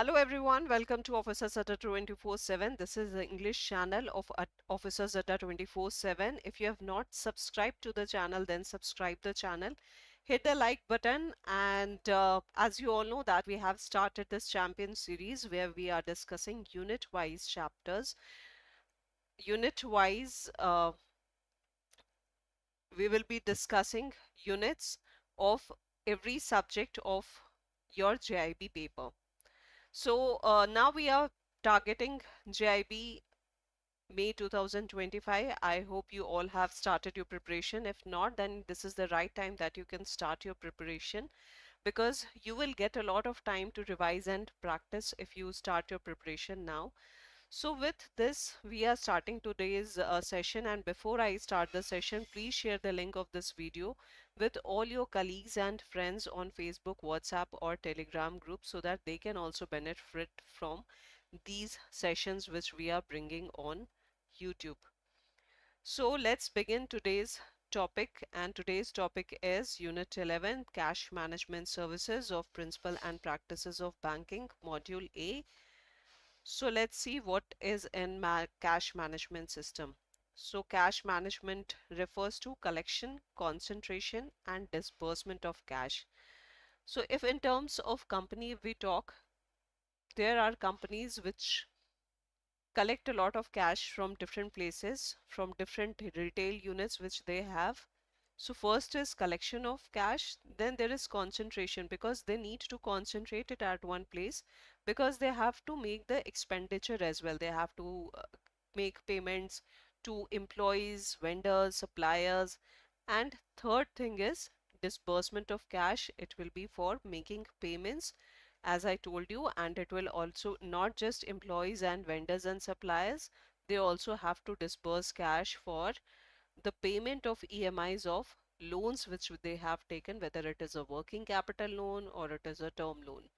Hello everyone, welcome to Officers Atta 24/7. This is the English channel of Officers Atta 24/7. If you have not subscribed to the channel, then subscribe the channel. Hit the like button, and as you all know that we have started this champion series where we are discussing unit-wise chapters. Unit-wise, we will be discussing units of every subject of your JIB paper. So now we are targeting JIB May 2025. I hope you all have started your preparation. If not, then this is the right time that you can start your preparation, because you will get a lot of time to revise and practice if you start your preparation now. So with this, we are starting today's session, and before I start the session, please share the link of this video with all your colleagues and friends on Facebook, WhatsApp or Telegram group so that they can also benefit from these sessions which we are bringing on YouTube. So let's begin today's topic, and today's topic is Unit 11, Cash Management Services of Principle and Practices of Banking, Module A. So let's see what is in cash management system. So cash management refers to collection, concentration and disbursement of cash. So if in terms of company we talk, there are companies which collect a lot of cash from different places, from different retail units which they have. So first is collection of cash, then there is concentration, because they need to concentrate it at one place because they have to make the expenditure as well. They have to make payments to employees, vendors, suppliers. And third thing is disbursement of cash. It will be for making payments, as I told you, and it will also not just employees and vendors and suppliers. They also have to disburse cash for the payment of EMIs of loans which they have taken, whether it is a working capital loan or it is a term loan.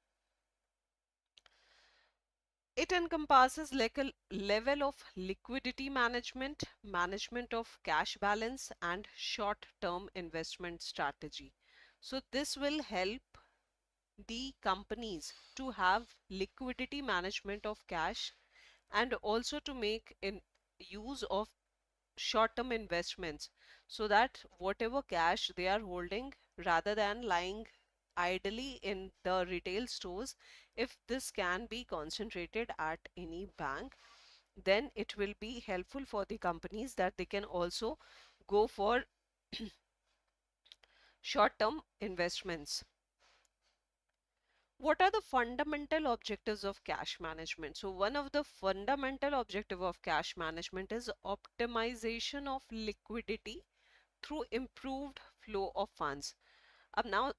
It encompasses like a level of liquidity management, management of cash balance and short-term investment strategy. So this will help the companies to have liquidity management of cash and also to make in use of short-term investments, so that whatever cash they are holding, rather than lying idly in the retail stores, if this can be concentrated at any bank, then it will be helpful for the companies that they can also go for short-term investments. What are the fundamental objectives of cash management? So one of the fundamental objective of cash management is optimization of liquidity through improved flow of funds. Now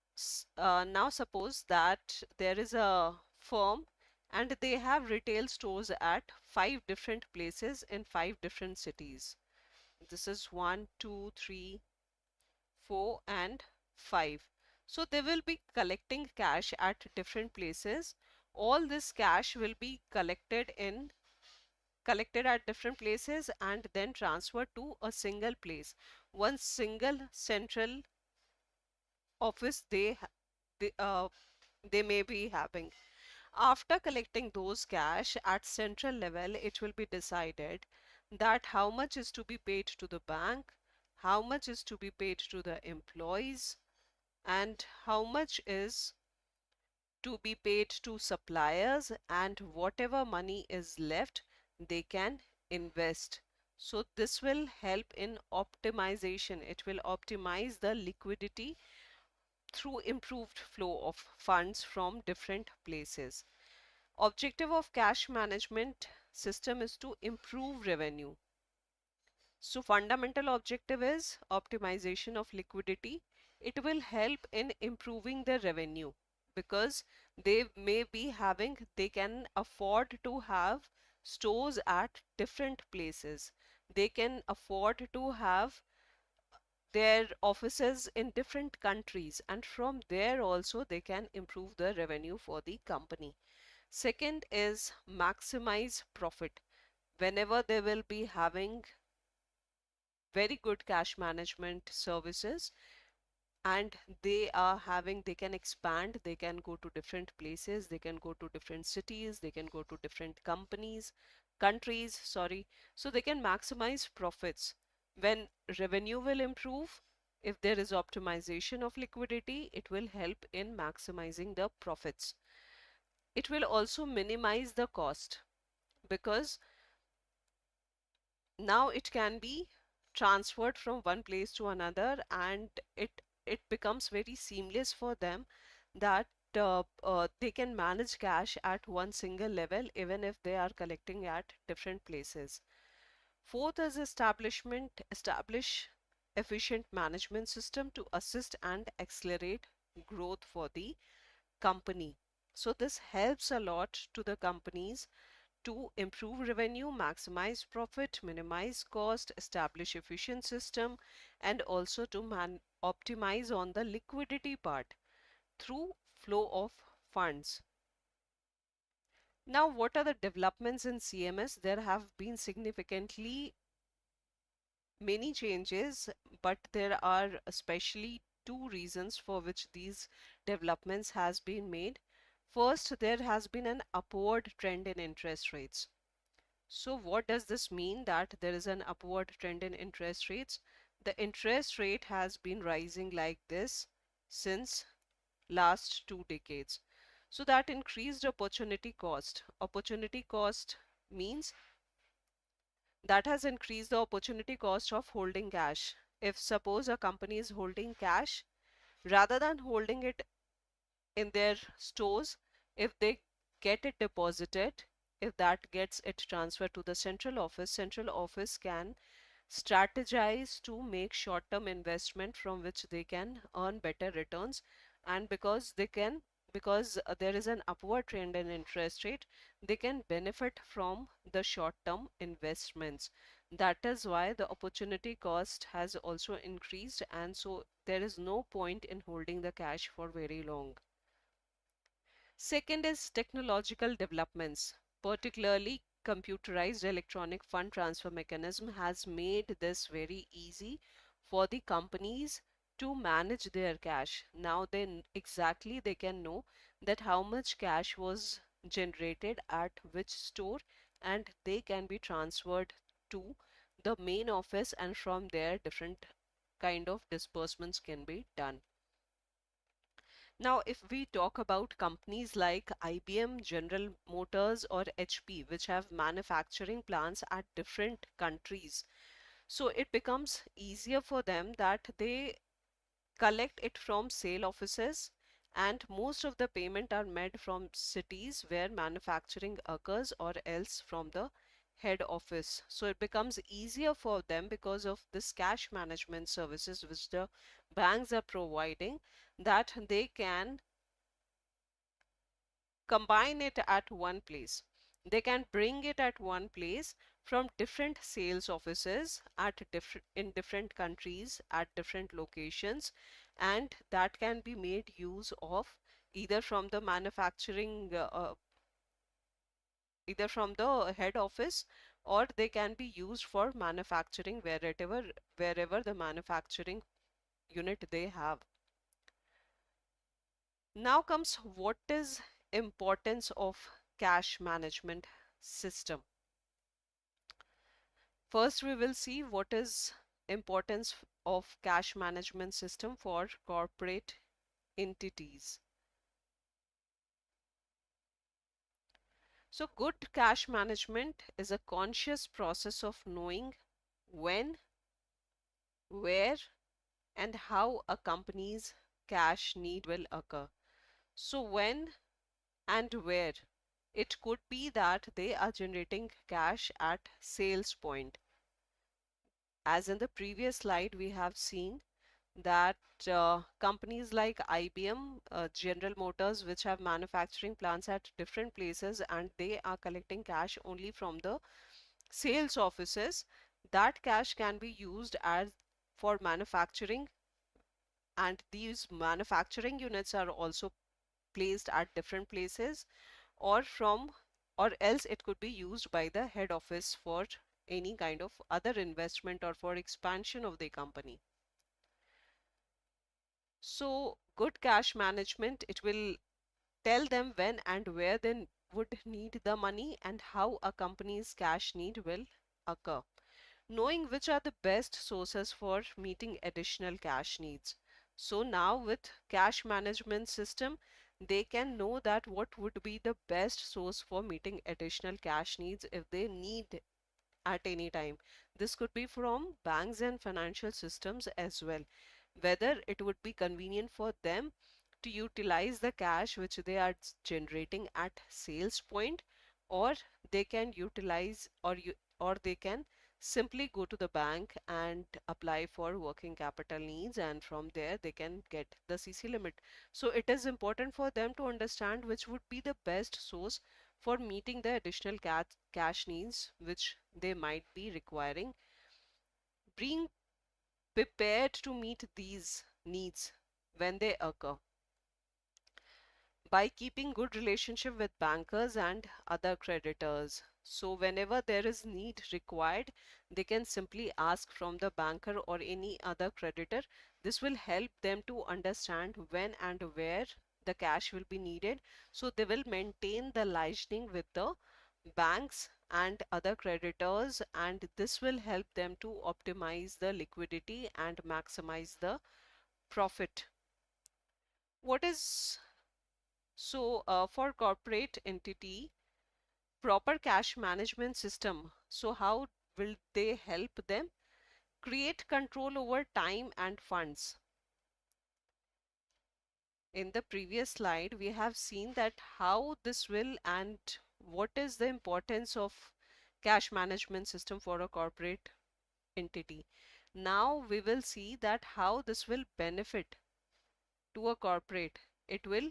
suppose that there is a firm and they have retail stores at 5 different places in 5 different cities. This is 1, 2, 3, 4 and 5. So they will be collecting cash at different places. All this cash will be collected at different places and then transferred to a single place. One single central office they may be having. After collecting those cash at central level, it will be decided that how much is to be paid to the bank, how much is to be paid to the employees, and how much is to be paid to suppliers, and whatever money is left they can invest. So this will help in optimization. It will optimize the liquidity through improved flow of funds from different places. Objective of cash management system is to improve revenue. So fundamental objective is optimization of liquidity. It will help in improving the revenue, because they can afford to have stores at different places. They can afford to have their offices in different countries, and from there also they can improve the revenue for the company. Second is maximize profit. Whenever they will be having very good cash management services, and they can expand, they can go to different places, they can go to different cities, they can go to different countries, sorry. So they can maximize profits. When revenue will improve, if there is optimization of liquidity, it will help in maximizing the profits. It will also minimize the cost, because now it can be transferred from one place to another, and it becomes very seamless for them, that they can manage cash at one single level even if they are collecting at different places. Fourth is establish efficient management system to assist and accelerate growth for the company. So this helps a lot to the companies to improve revenue, maximize profit, minimize cost, establish efficient system, and also to optimize on the liquidity part through flow of funds. Now, what are the developments in CMS? There have been significantly many changes, but there are especially two reasons for which these developments has been made. First, there has been an upward trend in interest rates. So what does this mean, that there is an upward trend in interest rates? The interest rate has been rising like this since last 2 decades. So that increased opportunity cost. Opportunity cost means that has increased the opportunity cost of holding cash. If suppose a company is holding cash, rather than holding it in their stores, if they get it deposited, if that gets it transferred to the central office can strategize to make short-term investment from which they can earn better returns. And because there is an upward trend in interest rate, they can benefit from the short-term investments. That is why the opportunity cost has also increased, and so there is no point in holding the cash for very long. Second is technological developments, particularly computerized electronic fund transfer mechanism has made this very easy for the companies to manage their cash. Now exactly they can know that how much cash was generated at which store, and they can be transferred to the main office, and from there different kind of disbursements can be done. Now, if we talk about companies like IBM, General Motors, or HP, which have manufacturing plants at different countries, so it becomes easier for them that they collect it from sale offices, and most of the payment are made from cities where manufacturing occurs, or else from the head office. So it becomes easier for them because of this cash management services which the banks are providing, that they can combine it at one place. They can bring it at one place from different sales offices at in different countries at different locations, and that can be made use of either from the either from the head office, or they can be used for manufacturing wherever the manufacturing unit they have. Now comes what is importance of cash management system. First, we will see what is importance of cash management system for corporate entities. So good cash management is a conscious process of knowing when, where, and how a company's cash need will occur. So when and where, it could be that they are generating cash at sales point. As in the previous slide, we have seen that companies like IBM, General Motors, which have manufacturing plants at different places, and they are collecting cash only from the sales offices, that cash can be used as for manufacturing, and these manufacturing units are also placed at different places, or else it could be used by the head office for any kind of other investment or for expansion of the company. So good cash management, it will tell them when and where they would need the money and how a company's cash need will occur. Knowing which are the best sources for meeting additional cash needs. So now with cash management system, they can know that what would be the best source for meeting additional cash needs if they need at any time. This could be from banks and financial systems as well. Whether it would be convenient for them to utilize the cash which they are generating at sales point, or they can utilize or they can simply go to the bank and apply for working capital needs, and from there they can get the CC limit. So it is important for them to understand which would be the best source for meeting the additional cash needs which they might be requiring. Being prepared to meet these needs when they occur by keeping good relationship with bankers and other creditors. So whenever there is need required, they can simply ask from the banker or any other creditor. This will help them to understand when and where the cash will be needed. So they will maintain the liaison with the banks and other creditors, and this will help them to optimize the liquidity and maximize the profit. What is for corporate entity, proper cash management system. So how will they help them? Create control over time and funds. In the previous slide, we have seen that how this will and what is the importance of cash management system for a corporate entity. Now we will see that how this will benefit to a corporate. It will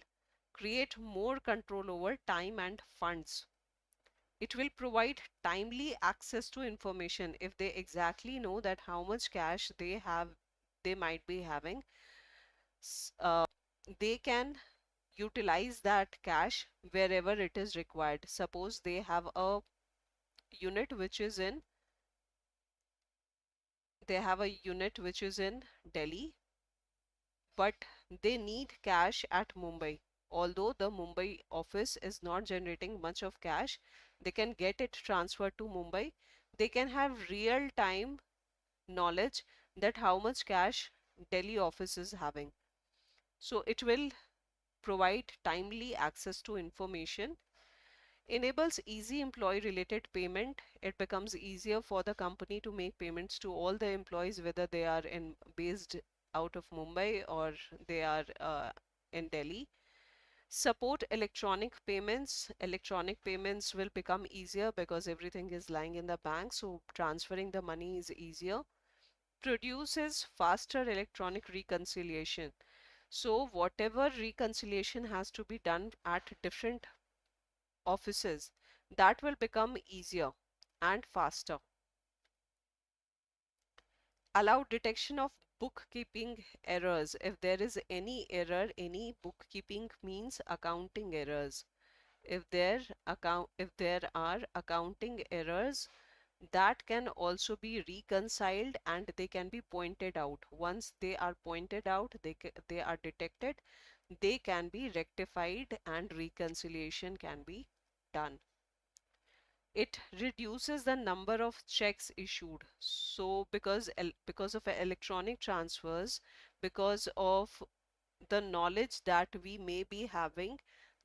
create more control over time and funds. It will provide timely access to information if they exactly know that how much cash they might be having. They can utilize that cash wherever it is required. Suppose they have a unit which is in Delhi, but they need cash at Mumbai. Although the Mumbai office is not generating much of cash, they can get it transferred to Mumbai. They can have real time knowledge that how much cash Delhi office is having. So it will provide timely access to information, enables easy employee related payment. It becomes easier for the company to make payments to all the employees, whether they are based out of Mumbai or they are in Delhi. Support electronic payments. Electronic payments will become easier because everything is lying in the bank, so transferring the money is easier. Produces faster electronic reconciliation. So whatever reconciliation has to be done at different offices, that will become easier and faster. Allow detection of bookkeeping errors. If there is any error, any bookkeeping means accounting errors. If there are accounting errors, that can also be reconciled and they can be pointed out. Once they are pointed out, they are detected, they can be rectified and reconciliation can be done. It reduces the number of checks issued. So because of electronic transfers, because of the knowledge that we may be having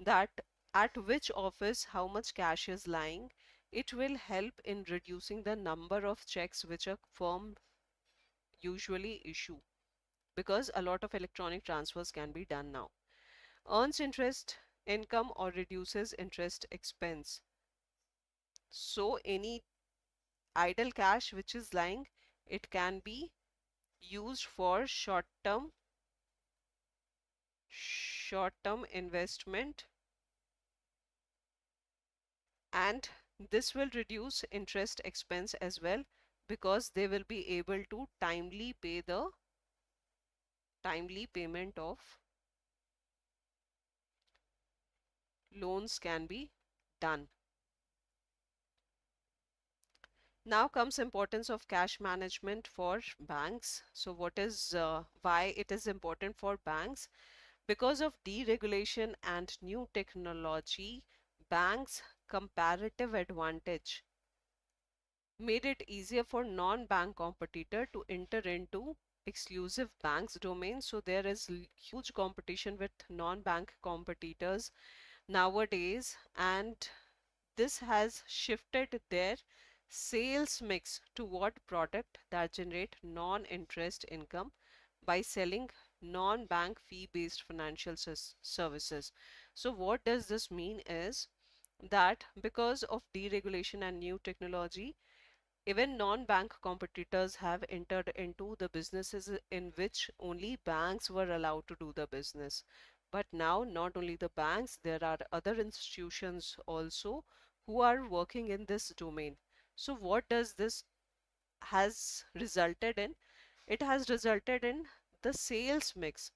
that at which office how much cash is lying, it will help in reducing the number of checks which a firm usually issue, because a lot of electronic transfers can be done now. Earns interest income or reduces interest expense. So any idle cash which is lying, it can be used for short term investment, and this will reduce interest expense as well, because they will be able to timely payment of loans can be done. Now comes importance of cash management for banks. So what is why it is important for banks? Because of deregulation and new technology, banks' comparative advantage made it easier for non-bank competitor to enter into exclusive banks domain. So there is huge competition with non-bank competitors nowadays, and this has shifted their sales mix toward product that generate non-interest income by selling non-bank fee-based financial services. So what does this mean is that because of deregulation and new technology, even non-bank competitors have entered into the businesses in which only banks were allowed to do the business. But now, not only the banks, there are other institutions also who are working in this domain. So, what does this has resulted in? It has resulted in the sales mix.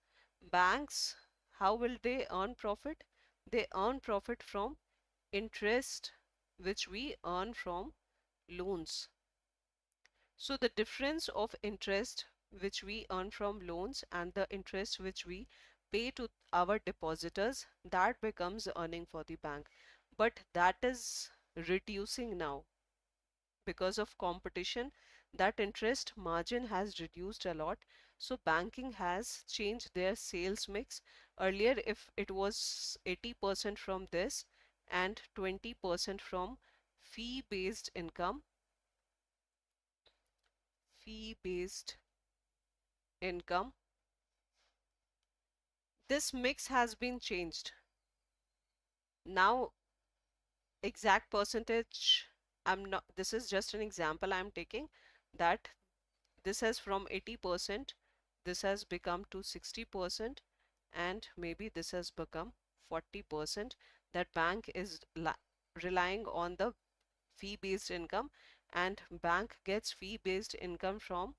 Banks, how will they earn profit? They earn profit from interest, which we earn from loans. So the difference of interest which we earn from loans and the interest which we pay to our depositors, that becomes earning for the bank. But that is reducing now because of competition. That interest margin has reduced a lot. So banking has changed their sales mix. Earlier, if it was 80% from this and 20% from fee-based income, fee-based income, this mix has been changed. Now, exact percentage, I'm not, this is just an example I'm taking, that this has from 80%, this has become to 60%, and maybe this has become 40%. That bank is relying on the fee-based income, and bank gets fee-based income from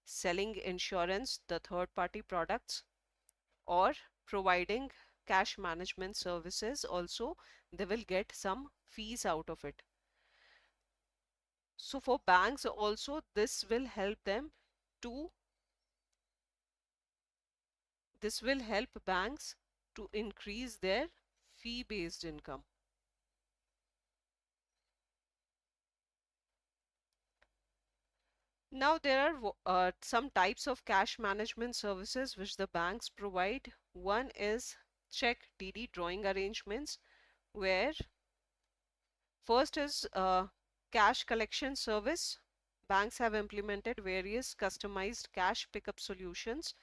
selling insurance, the third-party products, or providing cash management services. Also they will get some fees out of it. So for banks also, to this will help banks to increase their fee based income. Now there are some types of cash management services which the banks provide. One is check DD drawing arrangements, where first is cash collection service. Banks have implemented various customized cash pickup solutions.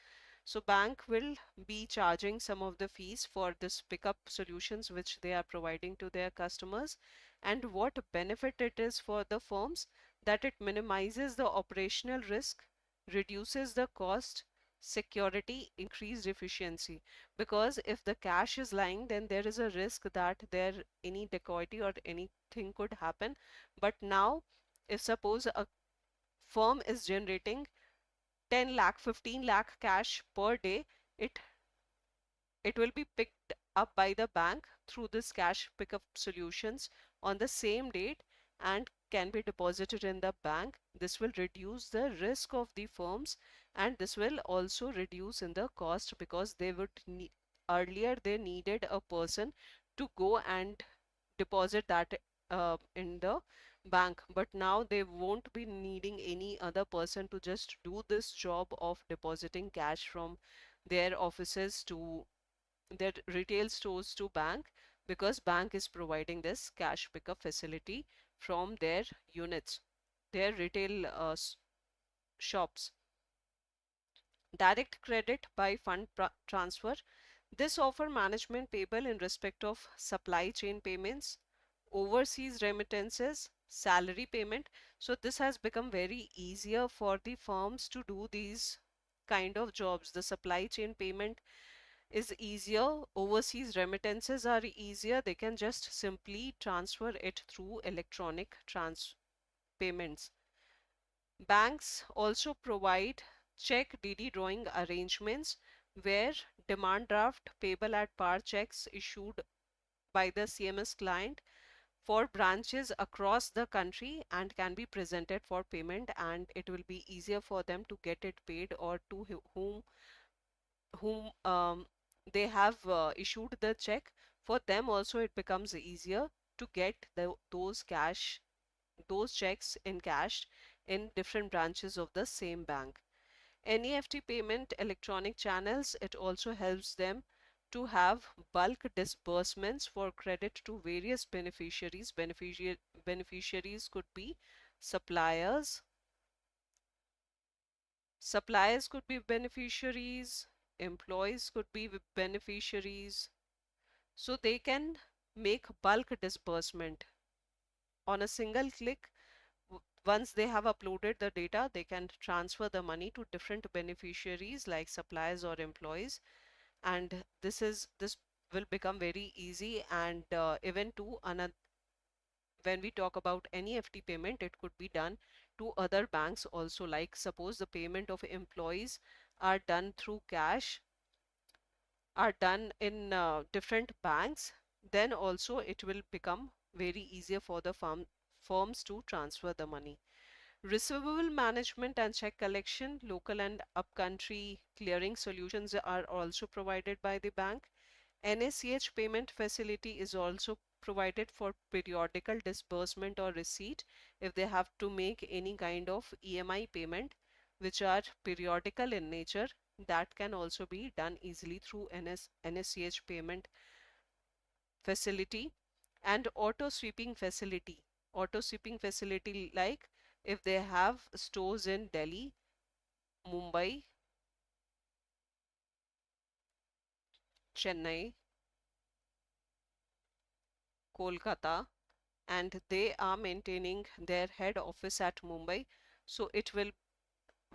So bank will be charging some of the fees for this pickup solutions which they are providing to their customers. And what benefit it is for the firms, that it minimizes the operational risk, reduces the cost, security, increased efficiency. Because if the cash is lying, then there is a risk that there any dacoity or anything could happen. But now, if suppose a firm is generating 10 lakh, 15 lakh cash per day, it it will be picked up by the bank through this cash pickup solutions on the same date and can be deposited in the bank. This will reduce the risk of the firms, and this will also reduce in the cost, because they would need, earlier they needed a person to go and deposit that in the bank, but now they won't be needing any other person to just do this job of depositing cash from their offices to their retail stores to bank, because bank is providing this cash pickup facility from their units, their retail shops. Direct credit by fund transfer. This offer management payable in respect of supply chain payments, overseas remittances, salary payment. So this has become very easier for the firms to do these kind of jobs. The supply chain payment is easier, overseas remittances are easier. They can just simply transfer it through electronic trans payments. Banks also provide check DD drawing arrangements, where demand draft payable at par checks issued by the CMS client for branches across the country and can be presented for payment, and it will be easier for them to get it paid, or to whom they have issued the check. For them also it becomes easier to get those checks in cash in different branches of the same bank. NEFT payment electronic channels, it also helps them to have bulk disbursements for credit to various beneficiaries. Beneficiaries could be suppliers. Suppliers could be beneficiaries. Employees could be beneficiaries. So they can make bulk disbursement on a single click. Once they have uploaded the data, they can transfer the money to different beneficiaries like suppliers or employees, and this will become very easy. And even to another, when we talk about NEFT payment, it could be done to other banks also. Like suppose the payment of employees are done through cash, are done in different banks, then also it will become very easier for the firms to transfer the money. Receivable management and check collection, local and upcountry clearing solutions are also provided by the bank. NACH payment facility is also provided for periodical disbursement or receipt if they have to make any kind of EMI payment which are periodical in nature. That can also be done easily through NACH payment facility. And auto sweeping facility. Auto sweeping facility, like if they have stores in Delhi, Mumbai, Chennai, Kolkata, and they are maintaining their head office at Mumbai. So it will,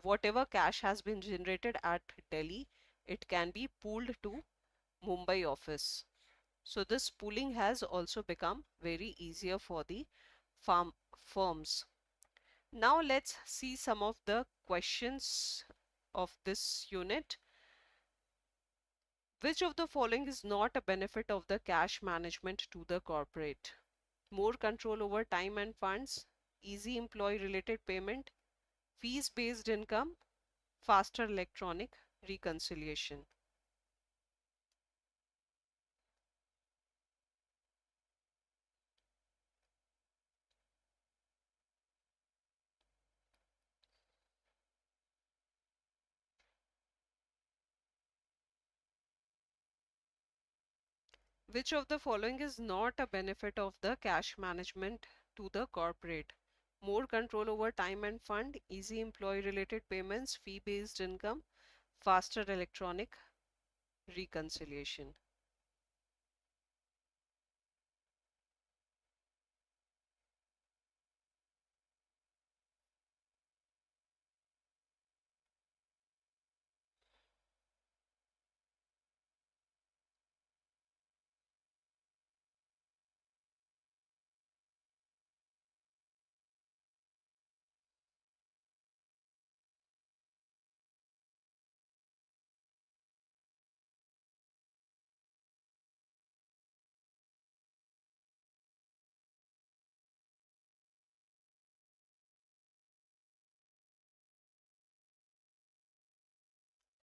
whatever cash has been generated at Delhi, it can be pooled to Mumbai office. So this pooling has also become very easier for the firms. Now let's see some of the questions of this unit. Which of the following is not a benefit of the cash management to the corporate? More control over time and funds, easy employee related payment, fees based income, faster electronic reconciliation. Which of the following is not a benefit of the cash management to the corporate? More control over time and fund, easy employee related payments, fee based income, faster electronic reconciliation.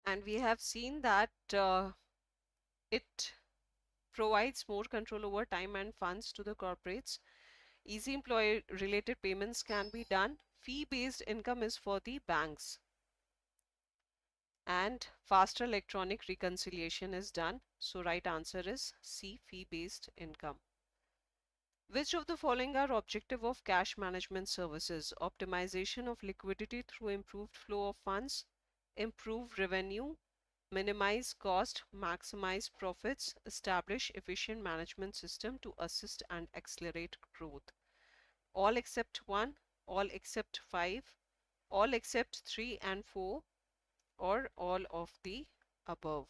And we have seen that it provides more control over time and funds to the corporates. Easy employee related payments can be done. Fee based income is for the banks. And faster electronic reconciliation is done. So right answer is C, fee based income. Which of the following are objective of cash management services? Optimization of liquidity through improved flow of funds, improve revenue, minimize cost, maximize profits, establish efficient management system to assist and accelerate growth. All except 1, all except 5, all except 3 and 4, or all of the above.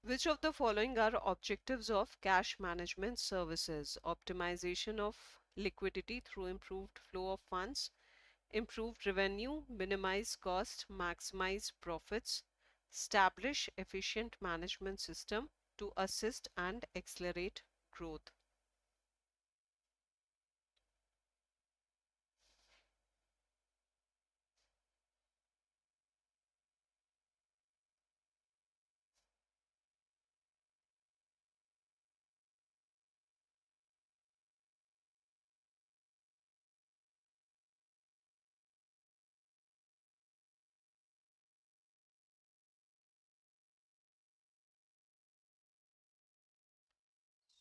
Which of the following are objectives of cash management services? Optimization of liquidity through improved flow of funds, improved revenue, minimize cost, maximize profits, establish efficient management system to assist and accelerate growth.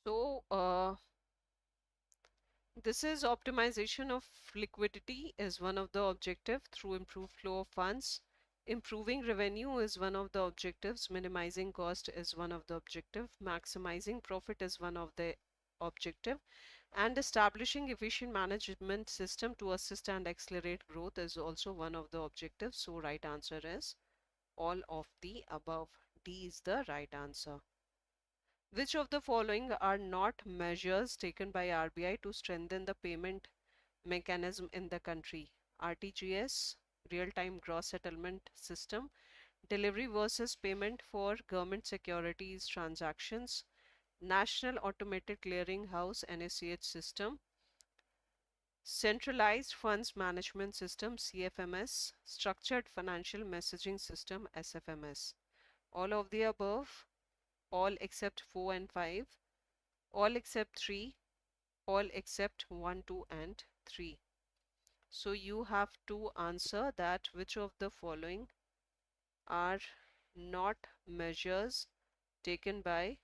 So, this is optimization of liquidity is one of the objective through improved flow of funds. Improving revenue is one of the objectives. Minimizing cost is one of the objective. Maximizing profit is one of the objective. And establishing efficient management system to assist and accelerate growth is also one of the objectives. So right answer is all of the above. D is the right answer. Which of the following are not measures taken by RBI to strengthen the payment mechanism in the country? RTGS, real-time gross settlement system, delivery versus payment for government securities transactions, National Automated Clearing House NACH system, Centralized Funds Management System CFMS, Structured Financial Messaging System SFMS. All of the above, all except 4 and 5, all except 3, all except 1, 2 and 3. So you have to answer that which of the following are not measures taken by,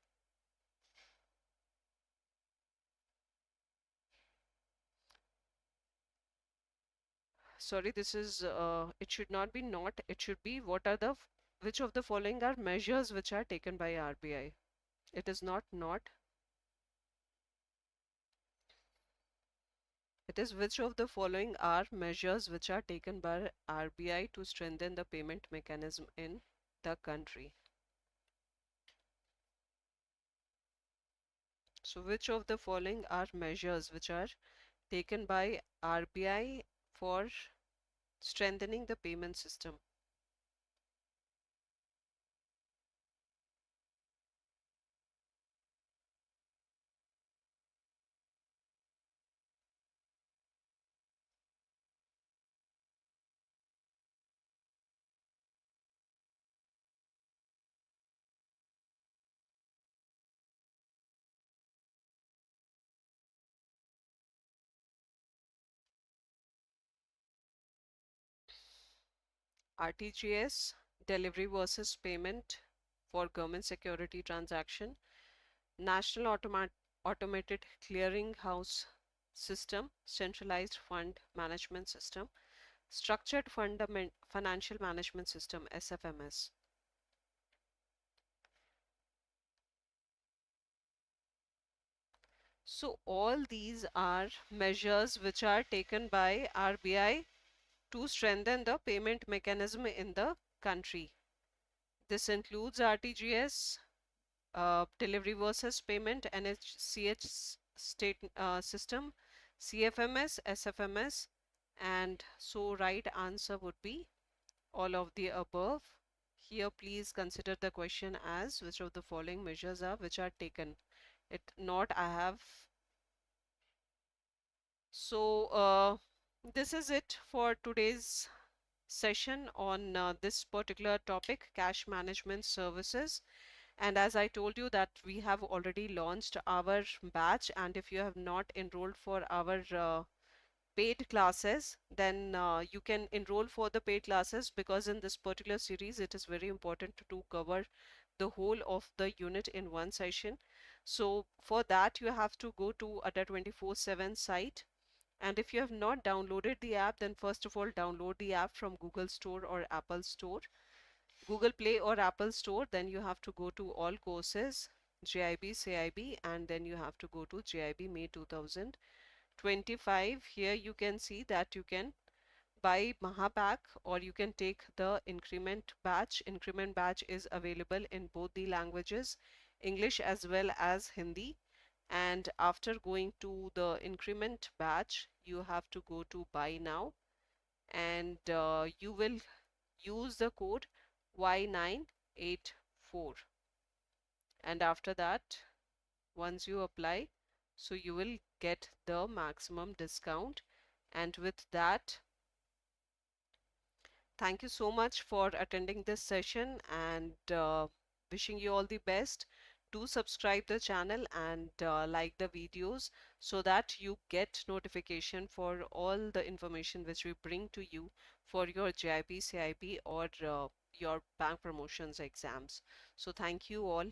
sorry, this is, it should not be not, it should be what are the, which of the following are measures which are taken by RBI. It is not, it is which of the following are measures which are taken by RBI to strengthen the payment mechanism in the country. So which of the following are measures which are taken by RBI for strengthening the payment system? RTGS, delivery versus payment for government security transaction, National Automated Clearing House system, Centralized Fund Management System, Structured Financial Management System SFMS. So all these are measures which are taken by RBI to strengthen the payment mechanism in the country. This includes RTGS, delivery versus payment, NHCH state system, CFMS, SFMS, and so right answer would be all of the above. Here please consider the question as which of the following measures are which are taken. It not I have. So this is it for today's session on this particular topic, cash management services. And as I told you that we have already launched our batch, and if you have not enrolled for our paid classes, then you can enroll for the paid classes, because in this particular series it is very important to cover the whole of the unit in one session. So for that you have to go to Adda 24/7 site, and if you have not downloaded the app, then first of all download the app from Google Store or Apple Store, Google Play or Apple Store. Then you have to go to all courses, JIB, CIB, and then you have to go to JIB May 2025. Here you can see that you can buy Mahapack or you can take the increment batch. Increment batch is available in both the languages, English as well as Hindi. And after going to the increment batch, you have to go to buy now, and you will use the code Y984, and after that, once you apply, so you will get the maximum discount. And with that, thank you so much for attending this session, and wishing you all the best. Do subscribe the channel and like the videos so that you get notification for all the information which we bring to you for your JIB, CIB or your bank promotions exams. So thank you all.